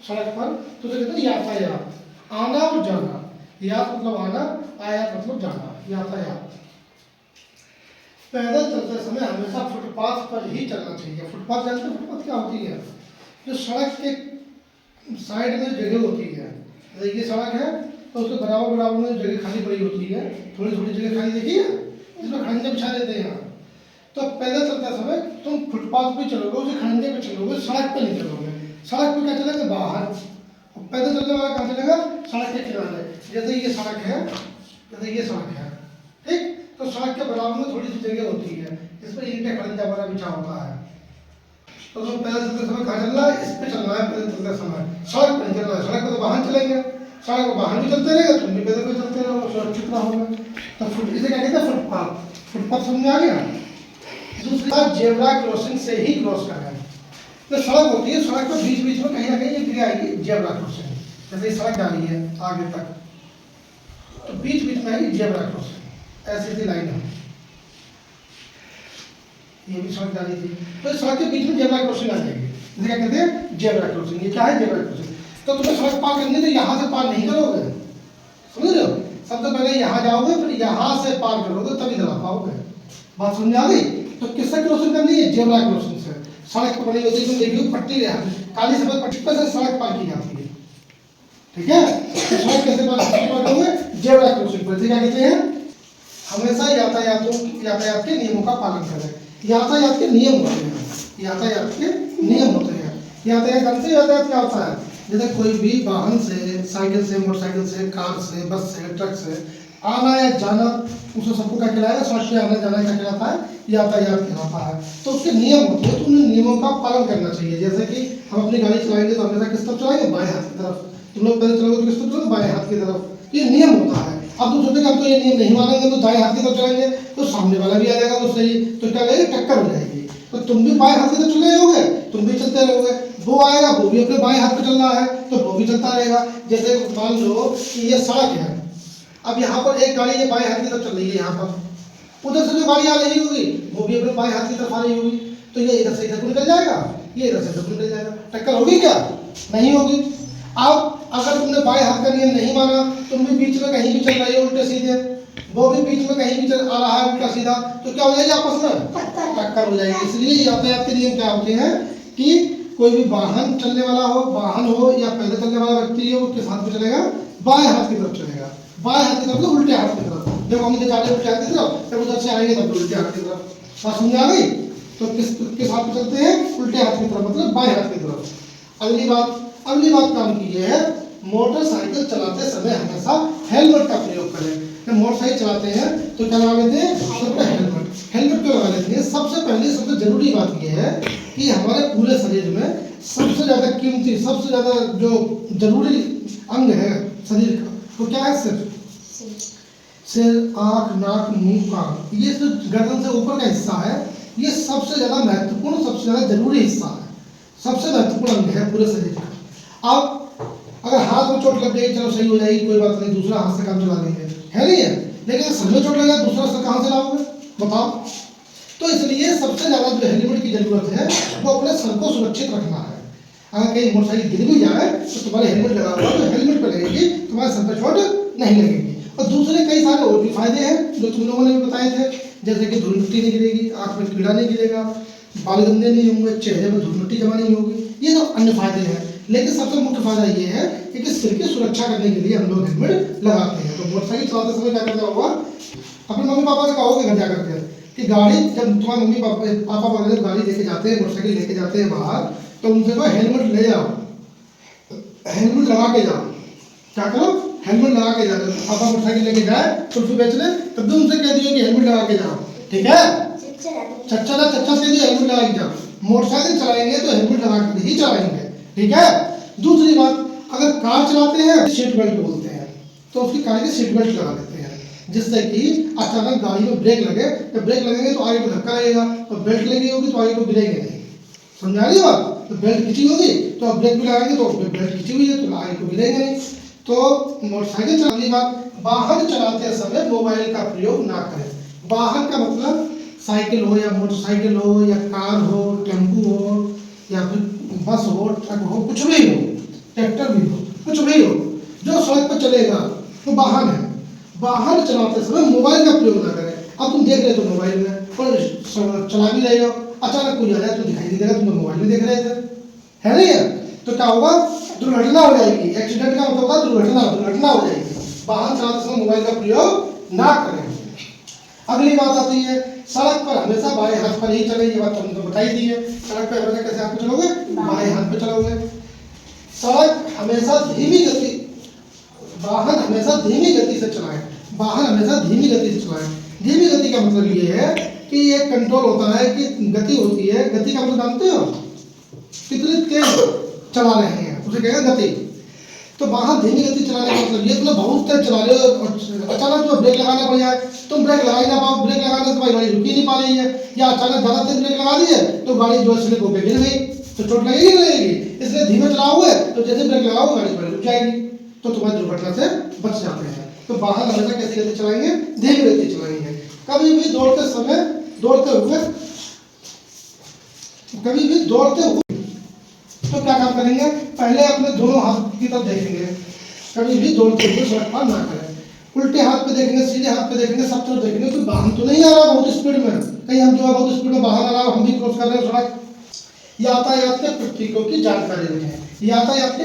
सड़क पर, तो उसे कहते हैं यातायात, आना और जाना। यात मतलब आना, आयात मतलब जाना, यातायात। पैदल चलते समय हमेशा फुटपाथ पर ही चलना चाहिए। फुटपाथ जानते हैं फुटपाथ क्या होती है? जो सड़क के साइड में जगह होती है, जैसे ये सड़क है तो उसके बराबर बराबर में जगह खाली पड़ी होती है, थोड़ी थोड़ी जगह खाली देखी है, जिसमें खड़ंजे बिछा देते हैं। तो पैदल चलते समय तुम फुटपाथ पे चलोगे, उसे खड़ंजे पे चलोगे, सड़क पे नहीं चलोगे। सड़क पे क्या चलेगा? बाहर। और पैदल चलने वाला कहाँ चलेगा? सड़क के किनारे। जैसे ये सड़क है, जैसे ये सड़क है, ठीक, तो सड़क के बराबर में थोड़ी सी जगह होती है, इसमें ईंटें खड़ंजा वगैरह बिछा होता है। तो तुम पैदल चलते समय कहाँ चलना है? इस पे चलना है पैदल चलते समय, सड़क पे नहीं चलना है। सड़क पे तो वाहन चलेंगे, सड़क पे वाहन भी चलते रहेगा, तुम भी पैदल पे चलते रहो, सुरक्षित रहोगे। तो इसे क्या कहते हैं? फुटपाथ। फुटपाथ समझ में आ गया? दूसरी बात, जेब्रा क्रॉसिंग से ही क्रॉस करना है। तो सड़क होती है, सड़क पर बीच बीच में कहीं ना कहीं ये जगह आएगी जेब्रा क्रॉसिंग। जैसे ये सड़क जा रही है आगे तक, तो बीच बीच में आएगी जेब्रा क्रॉसिंग, ऐसी सी लाइन है, ये भी सड़क जा रही थी, तो सड़क के बीच में जेब्रा क्रॉसिंग आ जाएगी। इसे क्या कहते हैं? Zebra crossing. ये क्या है? Zebra crossing. तो तुम्हें सड़क पार करनी है तो यहाँ से पार नहीं करोगे, समझ रहे हो? सबसे पहले यहाँ जाओगे, फिर यहाँ से पार करोगे, तभी इधर आ पाओगे। बात समझ आ गई? तो किससे क्रॉसिंग करनी है? जेब्रा क्रॉसिंग से। सड़क पर बनी होती है, तुम देखिए पट्टी है, काली सफेद पट्टी पर से सड़क पार की जाती है, ठीक है? तो सड़क कैसे पार करोगे? जेब्रा क्रॉसिंग पर। क्या कहते हैं? हमेशा यातायात के नियमों का पालन करें। यातायात के नियम होते हैं, यातायात के नियम होते हैं। यातायात क्या होता है? जैसे कोई भी वाहन से, साइकिल से, मोटरसाइकिल से, कार से, बस से, ट्रक से आना या जाना, उसे सबको क्या कहलाएगा? सड़क पे आना जाना क्या कहलाता है? यातायात कहलाता है। तो उसके नियम होते हैं, तो उन नियमों का पालन करना चाहिए। जैसे कि हम अपनी गाड़ी चलाएंगे तो हमेशा किस तरफ चलाएंगे? बाएं हाथ की तरफ। तुम लोग पैदल चलोगे तो किस तरफ चलोगे? बाएं हाथ की तरफ। ये नियम होता है। अब तुम सोचोगे अब तो ये नियम नहीं मानेंगे तो दाएं हाथ की तरफ चलाएंगे, तो सामने वाला भी आ जाएगा वो सही, तो क्या लगेगा? टक्कर हो जाएगी। तो तुम भी बाएं हाथ की तरफ चले रहोगे, तुम भी चलते रहोगे, वो आएगा वो भी अपने बाएं हाथ पे चल रहा है, तो वो भी चलता रहेगा। जैसे मान लो कि ये सड़क है, अब यहाँ पर एक गाड़ी ये बाएं हाथ की तरफ चल रही है, यहाँ पर उधर से जो गाड़ी आ रही होगी वो भी अपने बाएं हाथ की तरफ आ रही होगी, तो ये इधर से इधर को निकल जाएगा, ये इधर से इधर को निकल जाएगा। टक्कर होगी क्या? नहीं होगी। अब अगर तुमने बाएं हाथ का नियम नहीं माना, तुम भी बीच में कहीं भी चल रही हो उल्टे सीधे, वो भी बीच में कहीं भी चल आ रहा है उल्टा सीधा, तो क्या हो जाएगी? आपस में टक्कर हो जाएगी। इसलिए यातायात के नियम क्या होते हैं कि कोई भी वाहन चलने वाला हो, वाहन हो या पैदल चलने वाला व्यक्ति हो, वो किस हाथ में चलेगा? बाएं हाथ की तरफ चलेगा। बाएं हाथ की तरफ, उल्टे हाथ की तरफ। जब हम इधर जा रहे हैं उल्टे हाथ की तरफ, जब उधर से आएंगे तब उल्टे हाथ की तरफ। बात समझ आ गई? तो किस हाथ में चलते हैं? उल्टे हाथ की तरफ, मतलब बाएं हाथ की तरफ। अगली बात काम की है, मोटरसाइकिल चलाते समय हमेशा हेलमेट का प्रयोग करें। जब मोटरसाइकिल चलाते हैं तो क्या लगा लेते हैं? सबका हेलमेट। हेलमेट क्यों लगा लेते हैं? सबसे जरूरी बात यह है कि हमारे पूरे शरीर में सबसे ज्यादा कीमती, सबसे ज्यादा जो जरूरी अंग है शरीर का, वो क्या है? सिर, आंख, नाक, मुंह, कान, ये जो गर्दन से ऊपर का हिस्सा है, ये सबसे ज्यादा महत्वपूर्ण, सबसे ज्यादा जरूरी हिस्सा है, सबसे महत्वपूर्ण अंग है पूरे शरीर का। अब अगर हाथ में चोट लग गई, चलो सही हो जाएगी, कोई बात नहीं, दूसरा हाथ से काम चला लेंगे, है नहीं है? लेकिन सर में चोट लगा, दूसरा सर कहाँ से लाओगे? बताओ। तो इसलिए सबसे ज्यादा जो हेलमेट की जरूरत है वो अपने सर को सुरक्षित रखना है। अगर कहीं मोटरसाइकिल गिर भी जाए तो तुम्हारे हेलमेट लगा हुआ तो हेलमेट पे लगेगी, तुम्हारे सर पर चोट नहीं लगेगी। और दूसरे कई सारे और भी फायदे हैं जो तुम लोगों ने भी बताए थे, जैसे कि धूल मिट्टी नहीं गिरेगी, आंख में कीड़ा नहीं गिरेगा, बाल गंदे नहीं होंगे, चेहरे में धूल मिट्टी जमा नहीं होगी, ये सब अन्य फायदे हैं। लेकिन सबसे मुख्य फायदा ये है कि सिर की सुरक्षा करने के लिए हम लोग हेलमेट लगाते हैं। तो मोटरसाइकिल चलाते समय क्या करना होगा? अपने मम्मी पापा से कहोगे घर जाकर के कि गाड़ी, जब तुम्हारे मम्मी पापा वगैरह गाड़ी लेके जाते हैं, मोटरसाइकिल लेके जाते हैं बाहर, तो उनसे कहो हेलमेट ले जाओ, हेलमेट लगा के जाओ। क्या करो? हेलमेट लगा के जाओ। पापा मोटरसाइकिल लेके जाए कुल्फी बेचने, तब भी उनसे कह दिए कि हेलमेट लगा के जाओ, ठीक है? चच्चा से हेलमेट लगा के जाओ। मोटरसाइकिल चलाएंगे तो हेलमेट लगा के ही चलाएंगे, ठीक है? दूसरी बात, अगर कार चलाते हैं सीट बेल्ट बोलते हैं, तो उसकी कार की सीट बेल्ट लगा देते हैं, जिससे कि अचानक गाड़ी में ब्रेक लगे, जब ब्रेक लगेंगे तो आगे को धक्का लगेगा, और बेल्ट लगी होगी तो आगे को गिरेंगे नहीं। समझा रही बात? तो बेल्ट खिंची होगी तो अब ब्रेक भी लगाएंगे तो बेल्ट खिंची हुई है तो आगे को गिरेंगे नहीं। तो मोटरसाइकिल चलाने के बाद वाहन चलाते समय मोबाइल का प्रयोग ना करें। वाहन का मतलब साइकिल हो या मोटरसाइकिल हो या कार हो, टेम्पू हो या फिर बस हो, ट्रक हो, कुछ भी हो, ट्रैक्टर भी हो, कुछ भी हो, जो सड़क पर चलेगा वो वाहन है। वाहन चलाते समय मोबाइल का प्रयोग ना करें। अब तुम देख रहे हो मोबाइल में और चला भी रहे हो, अचानक कोई आ जाए तो दिखाई नहीं देगा, तुम मोबाइल में देख रहे थे, है नहीं है? तो क्या होगा? दुर्घटना हो जाएगी। एक्सीडेंट का मतलब होता है दुर्घटना हो जाएगी। वाहन चलाते समय मोबाइल का प्रयोग ना करें। अगली बात आती है, सड़क पर हमेशा बाएं हाथ पर ही चले। ये बात तुमने तो बताई दी है। सड़क पर हमेशा कैसे हाथ पे चलोगे? बाएं हाथ पे चलोगे। सड़क हमेशा धीमी गति, वाहन हमेशा धीमी गति से चलाएं। वाहन हमेशा धीमी गति से चलाएं। धीमी गति का मतलब ये है कि ये कंट्रोल होता है कि गति होती है। गति का मतलब जानते हो? कितनी तेज चला रहे हैं उसे कहेगा गति। तो वाहन धीमी गति चलाने का मतलब ये, मतलब बहुत तेज चला रहे हो और अचानक जो ब्रेक लगाना पड़ जाए, तुम ब्रेक लगा ही ना पाओ। ब्रेक लगाने से तुम्हारी गाड़ी रुक ही नहीं पा रही है, या अचानक ज़्यादा तेज ब्रेक लगा दी है तो गाड़ी जो है स्लिप होकर गिर गई, तो चोट लगेगी नहीं लगेगी? इसलिए धीमे चलाओ है तो जैसे ब्रेक लगाओ गाड़ी पर रुक जाएगी, तो तुम्हारी दुर्घटना से बच जाते हैं। तो वाहन हमेशा कैसी गति चलाएंगे? धीमी गति चलाएंगे। कभी भी दौड़ते हुए तो क्या काम करेंगे? पहले अपने दोनों हाथ की तरफ देखेंगे। कभी भी दौड़ते हुए सड़क पार ना करें। उल्टे हाथ पे देखेंगे, सीधे हाथ पे देखेंगे, सब तरफ देखेंगे कोई वाहन तो नहीं आ रहा बहुत स्पीड में। कहीं हम जो है बहुत स्पीड में वाहन आ रहा है, हम भी क्रॉस कर रहे हैं सड़क। यातायात के प्रतीकों की जानकारी रखें। यातायात के